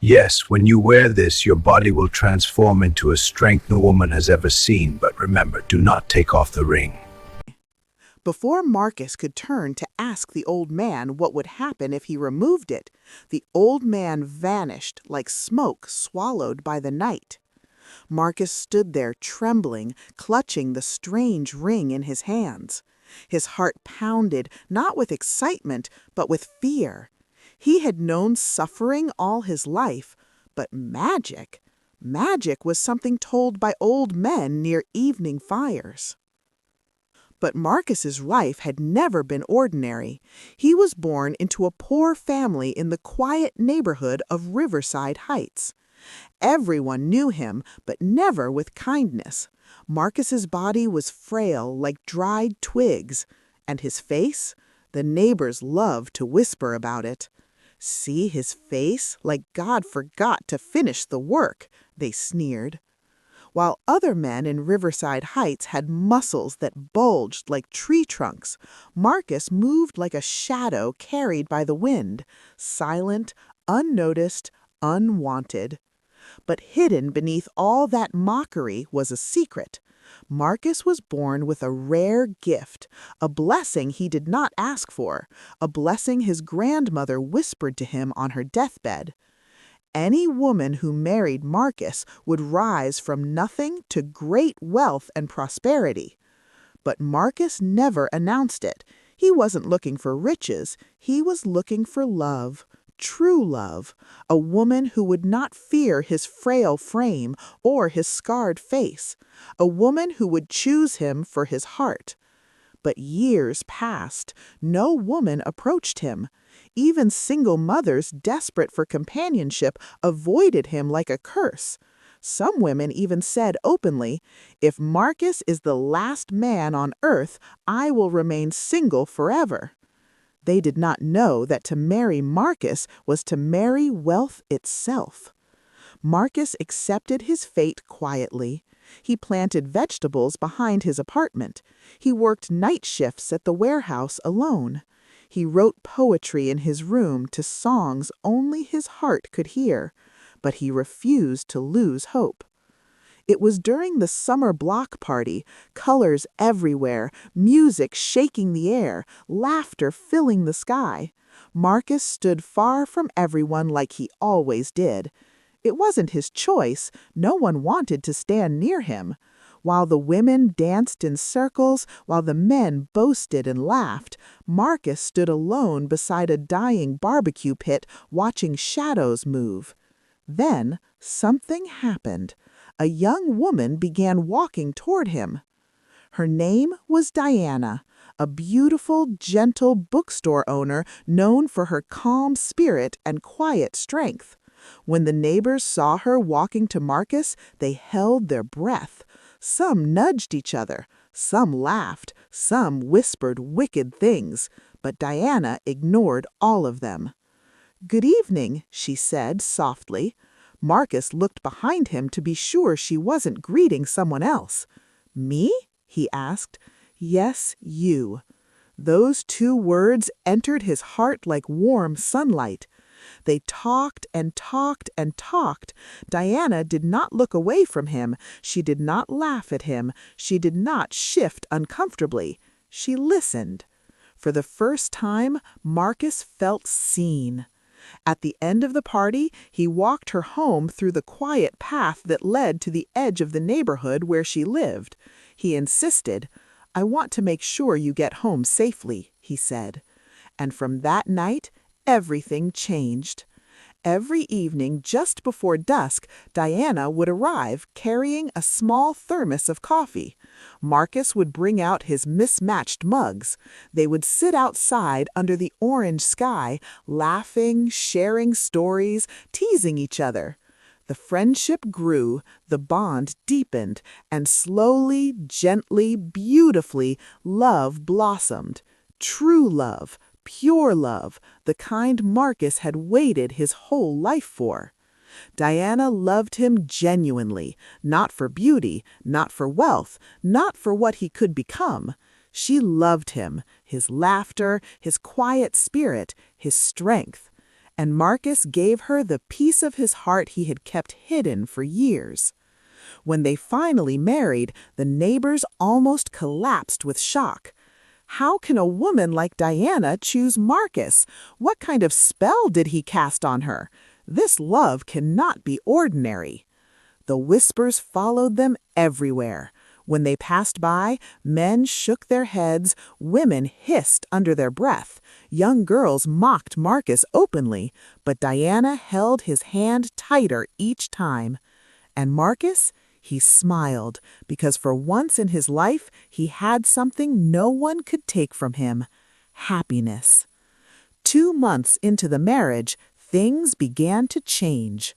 Yes, when you wear this, your body will transform into a strength no woman has ever seen. But remember, do not take off the ring. Before Marcus could turn to ask the old man what would happen if he removed it, the old man vanished like smoke swallowed by the night. Marcus stood there trembling, clutching the strange ring in his hands. His heart pounded, not with excitement, but with fear. He had known suffering all his life, but magic was something told by old men near evening fires. But Marcus's life had never been ordinary. He was born into a poor family in the quiet neighborhood of Riverside Heights. Everyone knew him, but never with kindness. Marcus's body was frail like dried twigs, and his face? The neighbors loved to whisper about it. See his face, like God forgot to finish the work, they sneered. While other men in Riverside Heights had muscles that bulged like tree trunks, Marcus moved like a shadow carried by the wind, silent, unnoticed, unwanted. But hidden beneath all that mockery was a secret. Marcus was born with a rare gift, a blessing he did not ask for, a blessing his grandmother whispered to him on her deathbed. Any woman who married Marcus would rise from nothing to great wealth and prosperity. But Marcus never announced it. He wasn't looking for riches, he was looking for love. True love, a woman who would not fear his frail frame or his scarred face, a woman who would choose him for his heart. But years passed. No woman approached him. Even single mothers desperate for companionship avoided him like a curse. Some women even said openly, "If Marcus is the last man on earth, I will remain single forever." They did not know that to marry Marcus was to marry wealth itself. Marcus accepted his fate quietly. He planted vegetables behind his apartment. He worked night shifts at the warehouse alone. He wrote poetry in his room to songs only his heart could hear, but he refused to lose hope. It was during the summer block party, colors everywhere, music shaking the air, laughter filling the sky. Marcus stood far from everyone like he always did. It wasn't his choice. No one wanted to stand near him. While the women danced in circles, while the men boasted and laughed, Marcus stood alone beside a dying barbecue pit watching shadows move. Then something happened. A young woman began walking toward him. Her name was Diana, a beautiful, gentle bookstore owner known for her calm spirit and quiet strength. When the neighbors saw her walking to Marcus, they held their breath. Some nudged each other, some laughed, some whispered wicked things, but Diana ignored all of them. "Good evening," she said softly. Marcus looked behind him to be sure she wasn't greeting someone else. "Me?" he asked. "Yes, you." Those two words entered his heart like warm sunlight. They talked and talked and talked. Diana did not look away from him. She did not laugh at him. She did not shift uncomfortably. She listened. For the first time, Marcus felt seen. At the end of the party, he walked her home through the quiet path that led to the edge of the neighborhood where she lived. He insisted, "I want to make sure you get home safely," he said. And from that night, everything changed. Every evening, just before dusk, Diana would arrive carrying a small thermos of coffee. Marcus would bring out his mismatched mugs. They would sit outside under the orange sky, laughing, sharing stories, teasing each other. The friendship grew, the bond deepened, and slowly, gently, beautifully, love blossomed. True love, pure love, the kind Marcus had waited his whole life for. Diana loved him genuinely, not for beauty, not for wealth, not for what he could become. She loved him, his laughter, his quiet spirit, his strength. and Marcus gave her the piece of his heart he had kept hidden for years. When they finally married, the neighbors almost collapsed with shock. How can a woman like Diana choose Marcus? What kind of spell did he cast on her? This love cannot be ordinary. The whispers followed them everywhere. When they passed by, men shook their heads, women hissed under their breath, young girls mocked Marcus openly, but Diana held his hand tighter each time. And Marcus? He smiled, because for once in his life he had something no one could take from him: happiness. 2 months into the marriage, things began to change.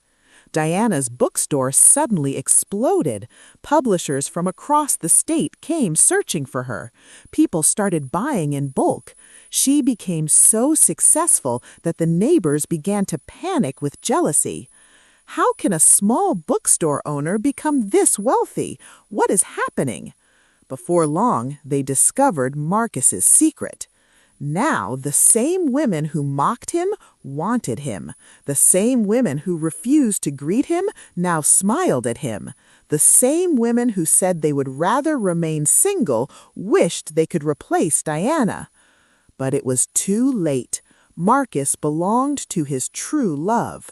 Diana's bookstore suddenly exploded. Publishers from across the state came searching for her. People started buying in bulk. She became so successful that the neighbors began to panic with jealousy. How can a small bookstore owner become this wealthy? What is happening? Before long, they discovered Marcus's secret. Now, the same women who mocked him wanted him. The same women who refused to greet him now smiled at him. The same women who said they would rather remain single wished they could replace Diana. But it was too late. Marcus belonged to his true love.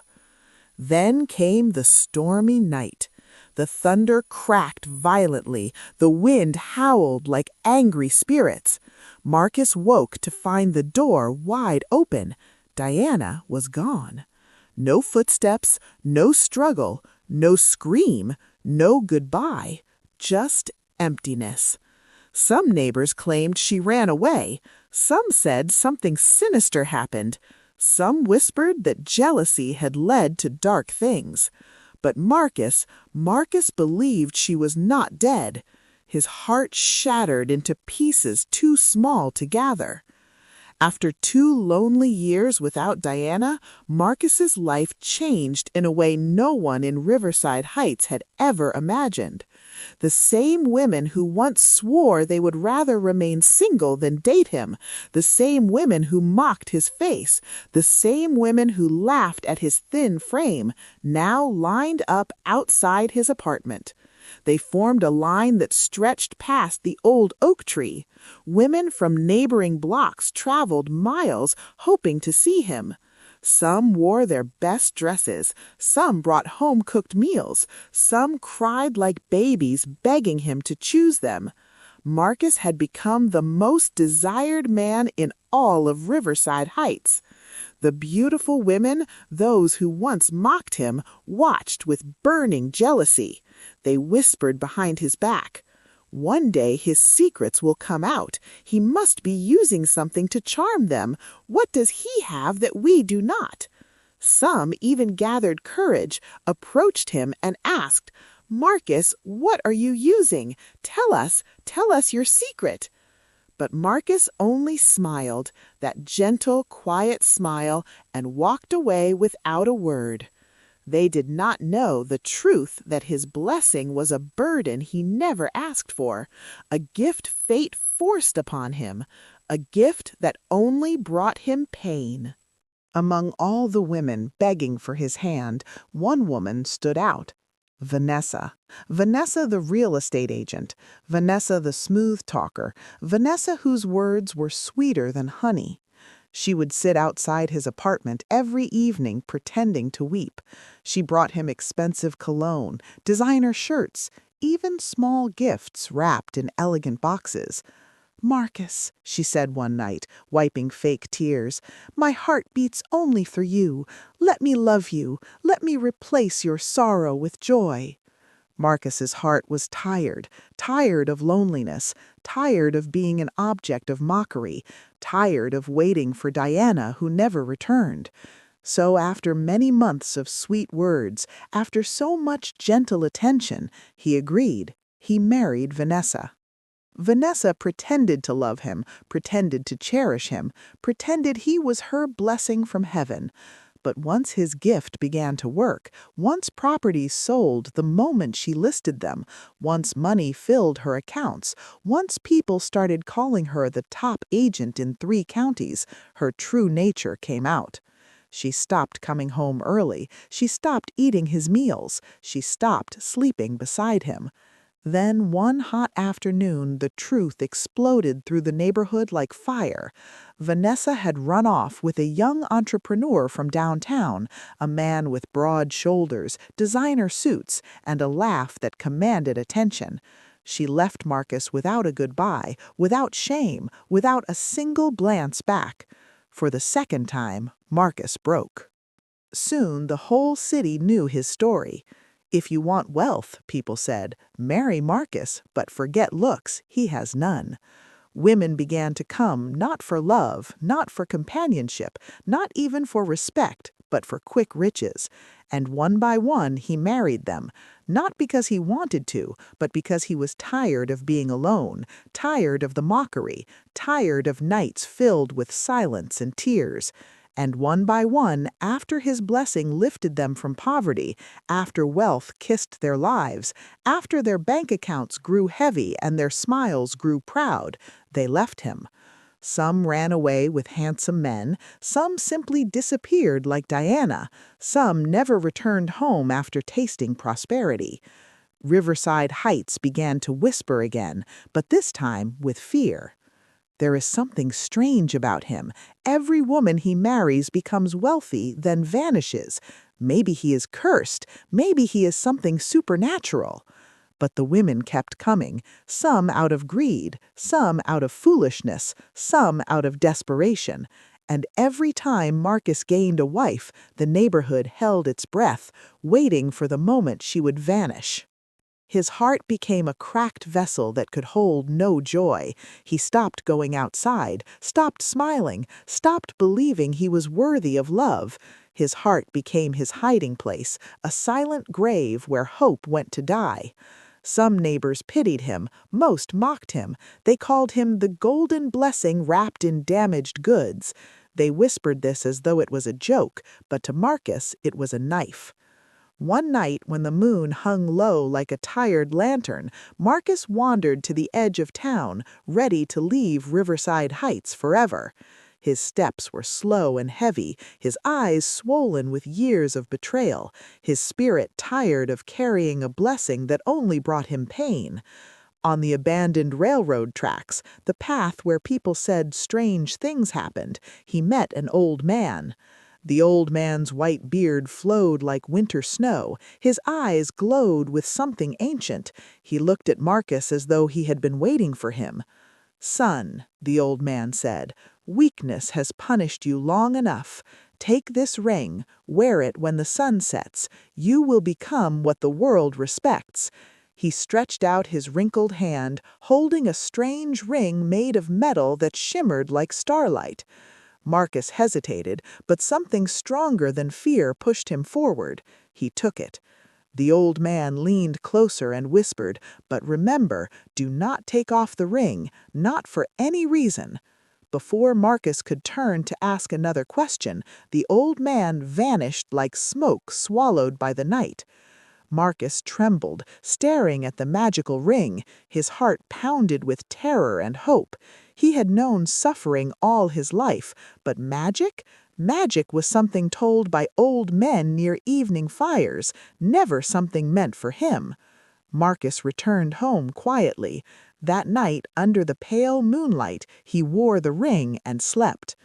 Then came the stormy night. The thunder cracked violently. The wind howled like angry spirits. Marcus woke to find the door wide open. Diana was gone. No footsteps, no struggle, no scream, no goodbye, just emptiness. Some neighbors claimed she ran away. Some said something sinister happened. Some whispered that jealousy had led to dark things. But Marcus believed she was not dead. His heart shattered into pieces too small to gather. After 2 lonely years without Diana, Marcus's life changed in a way no one in Riverside Heights had ever imagined. The same women who once swore they would rather remain single than date him, the same women who mocked his face, the same women who laughed at his thin frame, now lined up outside his apartment. They formed a line that stretched past the old oak tree. Women from neighboring blocks traveled miles hoping to see him. Some wore their best dresses, some brought home-cooked meals, some cried like babies begging him to choose them. Marcus had become the most desired man in all of Riverside Heights. The beautiful women, those who once mocked him, watched with burning jealousy. They whispered behind his back, "One day his secrets will come out. He must be using something to charm them. What does he have that we do not?" Some even gathered courage, approached him, and asked, "Marcus, what are you using? Tell us your secret." But Marcus only smiled, that gentle, quiet smile, and walked away without a word. They did not know the truth that his blessing was a burden he never asked for, a gift fate forced upon him, a gift that only brought him pain. Among all the women begging for his hand, one woman stood out. Vanessa. Vanessa the real estate agent. Vanessa the smooth talker. Vanessa whose words were sweeter than honey. She would sit outside his apartment every evening pretending to weep. She brought him expensive cologne, designer shirts, even small gifts wrapped in elegant boxes. "Marcus," she said one night, wiping fake tears, "my heart beats only for you. Let me love you. Let me replace your sorrow with joy." Marcus's heart was tired of loneliness, tired of being an object of mockery, tired of waiting for Diana who never returned. So after many months of sweet words, after so much gentle attention, he agreed. He married Vanessa. Vanessa pretended to love him, pretended to cherish him, pretended he was her blessing from heaven. But once his gift began to work, once properties sold the moment she listed them, once money filled her accounts, once people started calling her the top agent in 3 counties, her true nature came out. She stopped coming home early. She stopped eating his meals. She stopped sleeping beside him. Then one hot afternoon, the truth exploded through the neighborhood like fire. Vanessa had run off with a young entrepreneur from downtown, a man with broad shoulders, designer suits, and a laugh that commanded attention. She left Marcus without a goodbye, without shame, without a single glance back. For the second time, Marcus broke. Soon the whole city knew his story. If you want wealth, people said, marry Marcus, but forget looks, he has none. Women began to come not for love, not for companionship, not even for respect, but for quick riches. And one by one he married them, not because he wanted to, but because he was tired of being alone, tired of the mockery, tired of nights filled with silence and tears. And one by one, after his blessing lifted them from poverty, after wealth kissed their lives, after their bank accounts grew heavy and their smiles grew proud, they left him. Some ran away with handsome men, some simply disappeared like Diana, some never returned home after tasting prosperity. Riverside Heights began to whisper again, but this time with fear. There is something strange about him. Every woman he marries becomes wealthy, then vanishes. Maybe he is cursed. Maybe he is something supernatural. But the women kept coming, some out of greed, some out of foolishness, some out of desperation. And every time Marcus gained a wife, the neighborhood held its breath, waiting for the moment she would vanish. His heart became a cracked vessel that could hold no joy. He stopped going outside, stopped smiling, stopped believing he was worthy of love. His heart became his hiding place, a silent grave where hope went to die. Some neighbors pitied him, most mocked him. They called him the golden blessing wrapped in damaged goods. They whispered this as though it was a joke, but to Marcus it was a knife. One night, when the moon hung low like a tired lantern, Marcus wandered to the edge of town, ready to leave Riverside Heights forever. His steps were slow and heavy, his eyes swollen with years of betrayal, his spirit tired of carrying a blessing that only brought him pain. On the abandoned railroad tracks, the path where people said strange things happened, he met an old man. The old man's white beard flowed like winter snow. His eyes glowed with something ancient. He looked at Marcus as though he had been waiting for him. "Son," the old man said, "weakness has punished you long enough. Take this ring, wear it when the sun sets. You will become what the world respects." He stretched out his wrinkled hand, holding a strange ring made of metal that shimmered like starlight. Marcus hesitated, but something stronger than fear pushed him forward. He took it. The old man leaned closer and whispered, "But remember, do not take off the ring, not for any reason." Before Marcus could turn to ask another question, the old man vanished like smoke swallowed by the night. Marcus trembled, staring at the magical ring. His heart pounded with terror and hope. He had known suffering all his life, but magic? Magic was something told by old men near evening fires, never something meant for him. Marcus returned home quietly. That night, under the pale moonlight, he wore the ring and slept.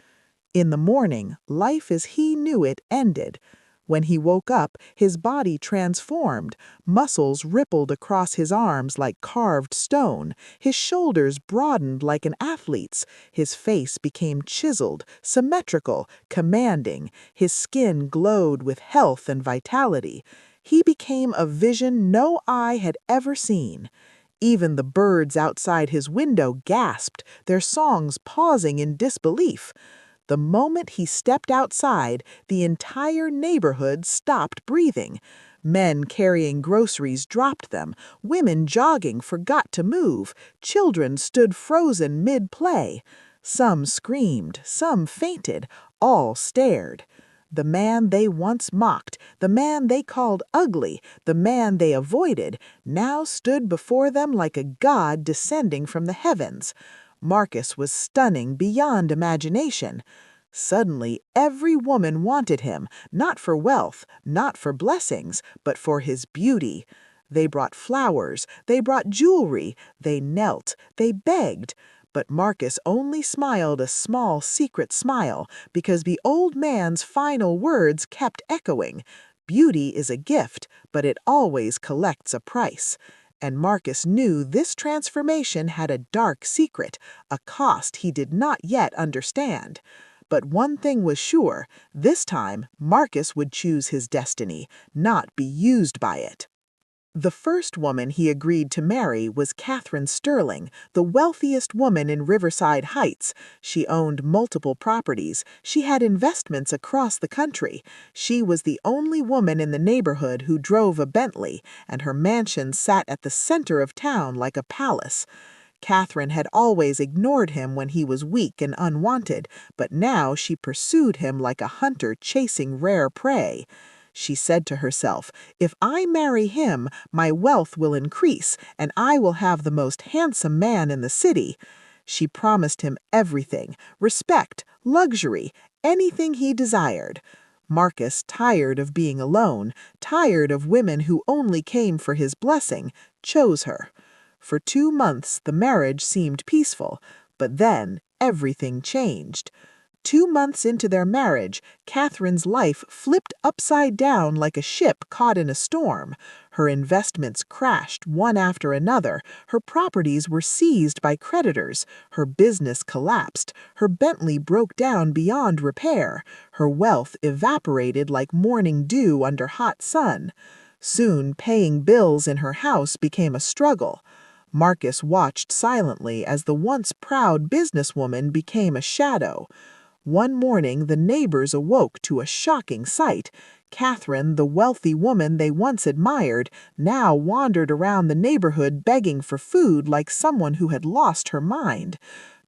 In the morning, life as he knew it ended. When he woke up, his body transformed. Muscles rippled across his arms like carved stone. His shoulders broadened like an athlete's. His face became chiseled, symmetrical, commanding. His skin glowed with health and vitality. He became a vision no eye had ever seen. Even the birds outside his window gasped, their songs pausing in disbelief. The moment he stepped outside, the entire neighborhood stopped breathing. Men carrying groceries dropped them. Women jogging forgot to move. Children stood frozen mid-play. Some screamed, some fainted, all stared. The man they once mocked, the man they called ugly, the man they avoided, now stood before them like a god descending from the heavens. Marcus was stunning beyond imagination. Suddenly, every woman wanted him, not for wealth, not for blessings, but for his beauty. They brought flowers, they brought jewelry, they knelt, they begged. But Marcus only smiled a small secret smile because the old man's final words kept echoing. Beauty is a gift, but it always collects a price. And Marcus knew this transformation had a dark secret, a cost he did not yet understand. But one thing was sure, this time Marcus would choose his destiny, not be used by it. The first woman he agreed to marry was Catherine Sterling, the wealthiest woman in Riverside Heights. She owned multiple properties. She had investments across the country. She was the only woman in the neighborhood who drove a Bentley, and her mansion sat at the center of town like a palace. Catherine had always ignored him when he was weak and unwanted, but now she pursued him like a hunter chasing rare prey. She said to herself, "If I marry him, my wealth will increase, and I will have the most handsome man in the city." She promised him everything, respect, luxury, anything he desired. Marcus, tired of being alone, tired of women who only came for his blessing, chose her. For 2 months the marriage seemed peaceful, but then everything changed. 2 months into their marriage, Catherine's life flipped upside down like a ship caught in a storm. Her investments crashed one after another, her properties were seized by creditors, her business collapsed, her Bentley broke down beyond repair, her wealth evaporated like morning dew under hot sun. Soon, paying bills in her house became a struggle. Marcus watched silently as the once proud businesswoman became a shadow. One morning, the neighbors awoke to a shocking sight. Catherine, the wealthy woman they once admired, now wandered around the neighborhood begging for food like someone who had lost her mind.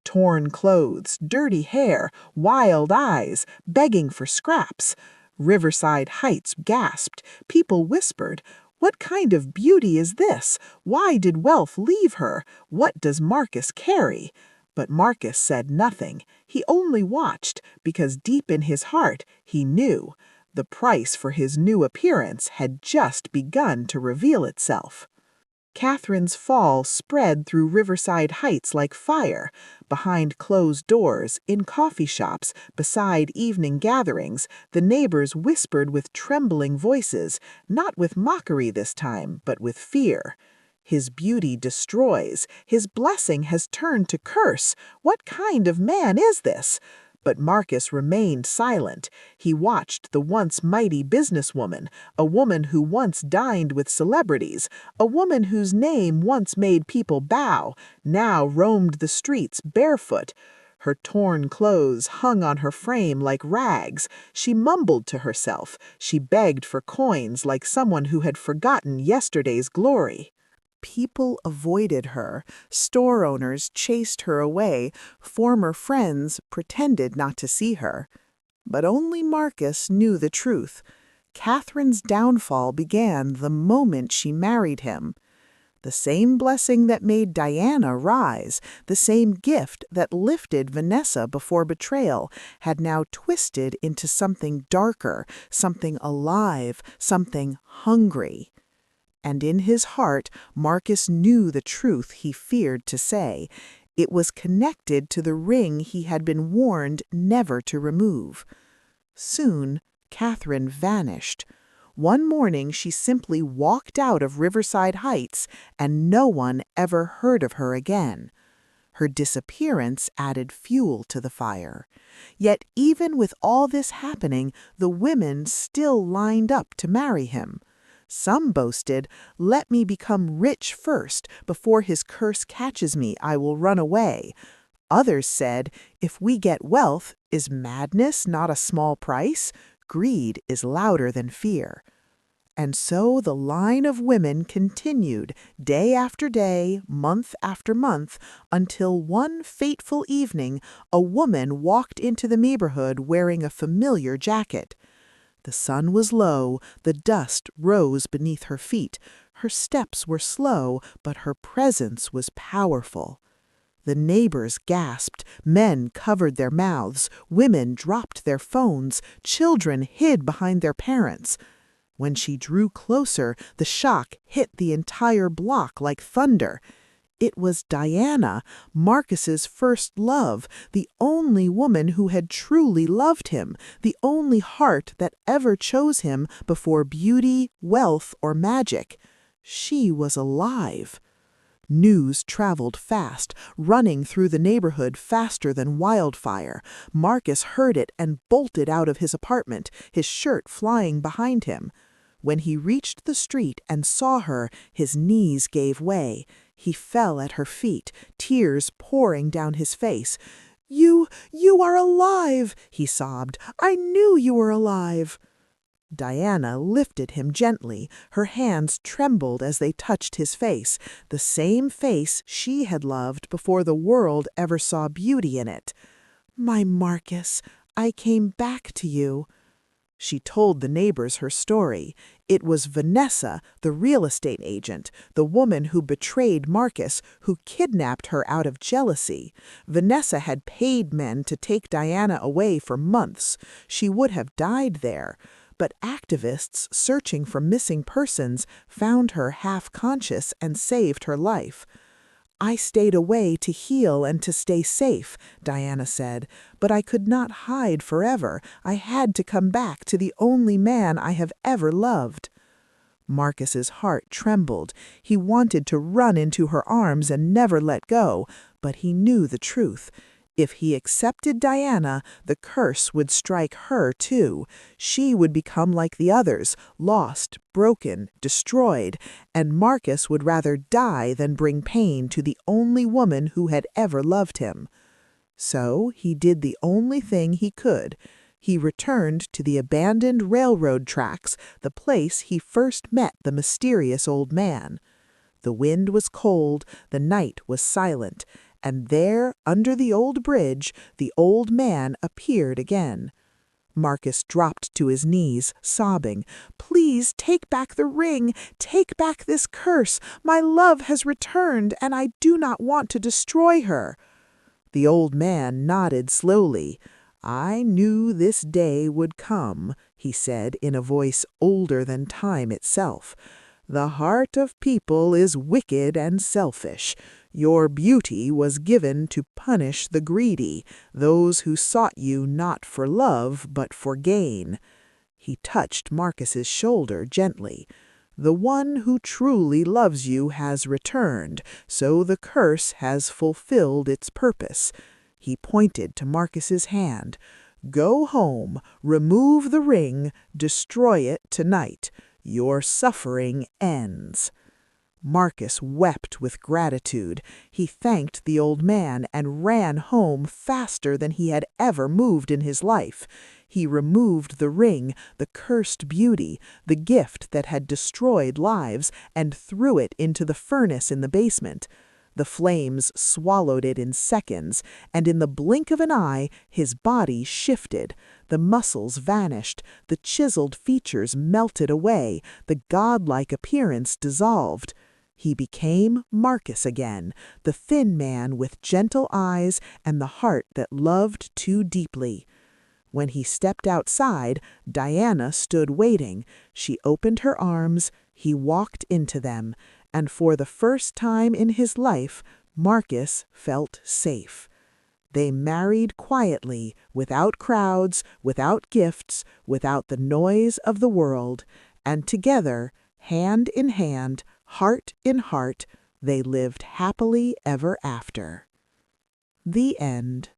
Torn clothes, dirty hair, wild eyes, begging for scraps. Riverside Heights gasped. People whispered, "What kind of beauty is this? Why did wealth leave her? What does Marcus carry?" But Marcus said nothing. He only watched, because deep in his heart he knew. The price for his new appearance had just begun to reveal itself. Catherine's fall spread through Riverside Heights like fire, behind closed doors, in coffee shops, beside evening gatherings. The neighbors whispered with trembling voices, not with mockery this time, but with fear. "His beauty destroys. His blessing has turned to curse. What kind of man is this?" But Marcus remained silent. He watched the once mighty businesswoman, a woman who once dined with celebrities, a woman whose name once made people bow, now roamed the streets barefoot. Her torn clothes hung on her frame like rags. She mumbled to herself. She begged for coins like someone who had forgotten yesterday's glory. People avoided her, store owners chased her away, former friends pretended not to see her. But only Marcus knew the truth. Catherine's downfall began the moment she married him. The same blessing that made Diana rise, the same gift that lifted Vanessa before betrayal, had now twisted into something darker, something alive, something hungry. And in his heart, Marcus knew the truth he feared to say. It was connected to the ring he had been warned never to remove. Soon, Catherine vanished. One morning she simply walked out of Riverside Heights, and no one ever heard of her again. Her disappearance added fuel to the fire. Yet even with all this happening, the women still lined up to marry him. Some boasted, "Let me become rich first. Before his curse catches me, I will run away." Others said, "If we get wealth, is madness not a small price? Greed is louder than fear." And so the line of women continued, day after day, month after month, until one fateful evening a woman walked into the neighborhood wearing a familiar jacket. The sun was low, the dust rose beneath her feet. Her steps were slow, but her presence was powerful. The neighbors gasped, men covered their mouths, women dropped their phones, children hid behind their parents. When she drew closer, the shock hit the entire block like thunder. It was Diana, Marcus's first love, the only woman who had truly loved him, the only heart that ever chose him before beauty, wealth, or magic. She was alive. News traveled fast, running through the neighborhood faster than wildfire. Marcus heard it and bolted out of his apartment, his shirt flying behind him. When he reached the street and saw her, his knees gave way. He fell at her feet, tears pouring down his face. You are alive," he sobbed. "I knew you were alive." Diana lifted him gently. Her hands trembled as they touched his face, the same face she had loved before the world ever saw beauty in it. "My Marcus, I came back to you." She told the neighbors her story. It was Vanessa, the real estate agent, the woman who betrayed Marcus, who kidnapped her out of jealousy. Vanessa had paid men to take Diana away for months. She would have died there. But activists searching for missing persons found her half-conscious and saved her life. "I stayed away to heal and to stay safe," Diana said, "but I could not hide forever. I had to come back to the only man I have ever loved." Marcus's heart trembled. He wanted to run into her arms and never let go, but he knew the truth. If he accepted Diana, the curse would strike her too. She would become like the others, lost, broken, destroyed, and Marcus would rather die than bring pain to the only woman who had ever loved him. So he did the only thing he could. He returned to the abandoned railroad tracks, the place he first met the mysterious old man. The wind was cold, the night was silent, and there, under the old bridge, the old man appeared again. Marcus dropped to his knees, sobbing, "Please take back the ring, take back this curse. My love has returned, and I do not want to destroy her." The old man nodded slowly. "I knew this day would come," he said in a voice older than time itself. "The heart of people is wicked and selfish. Your beauty was given to punish the greedy, those who sought you not for love but for gain." He touched Marcus's shoulder gently. "The one who truly loves you has returned, so the curse has fulfilled its purpose." He pointed to Marcus's hand. "Go home, remove the ring, destroy it tonight. Your suffering ends." Marcus wept with gratitude. He thanked the old man and ran home faster than he had ever moved in his life. He removed the ring, the cursed beauty, the gift that had destroyed lives, and threw it into the furnace in the basement. The flames swallowed it in seconds, and in the blink of an eye his body shifted. The muscles vanished, the chiseled features melted away, the godlike appearance dissolved. He became Marcus again, the thin man with gentle eyes and the heart that loved too deeply. When he stepped outside, Diana stood waiting. She opened her arms, he walked into them, and for the first time in his life, Marcus felt safe. They married quietly, without crowds, without gifts, without the noise of the world, and together, hand in hand, heart in heart, they lived happily ever after. The end.